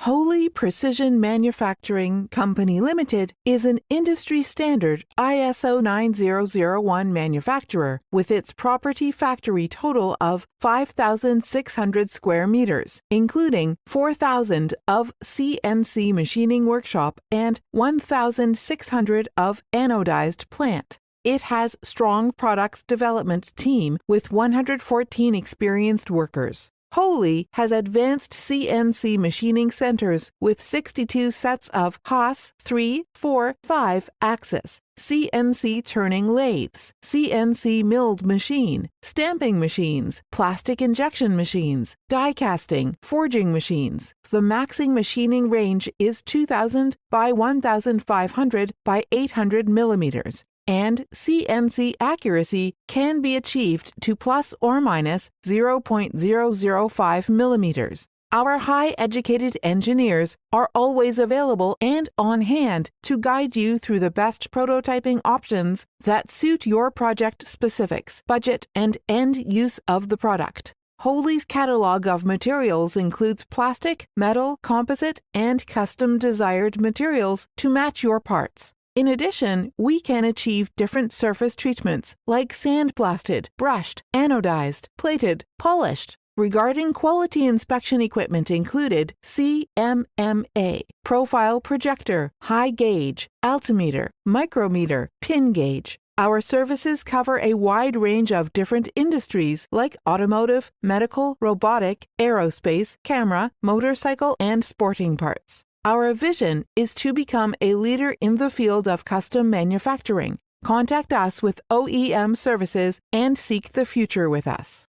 Holy Precision Manufacturing Company Limited is an industry-standard ISO 9001 manufacturer with its property factory total of 5,600 square meters, including 4,000 of CNC machining workshop and 1,600 of anodized plant. It has strong products development team with 114 experienced workers. Holy has advanced CNC machining centers with 62 sets of Haas 3, 4, 5 axis, CNC turning lathes, CNC milled machine, stamping machines, plastic injection machines, die casting, forging machines. The maxing machining range is 2,000 by 1,500 by 800 millimeters. And CNC accuracy can be achieved to plus or minus 0.005 millimeters. Our high-educated engineers are always available and on hand to guide you through the best prototyping options that suit your project specifics, budget, and end use of the product. Holy's catalog of materials includes plastic, metal, composite, and custom desired materials to match your parts. In addition, we can achieve different surface treatments like sandblasted, brushed, anodized, plated, polished. Regarding quality inspection equipment included CMMA, profile projector, high gauge, altimeter, micrometer, pin gauge. Our services cover a wide range of different industries like automotive, medical, robotic, aerospace, camera, motorcycle, and sporting parts. Our vision is to become a leader in the field of custom manufacturing. Contact us with OEM services and seek the future with us.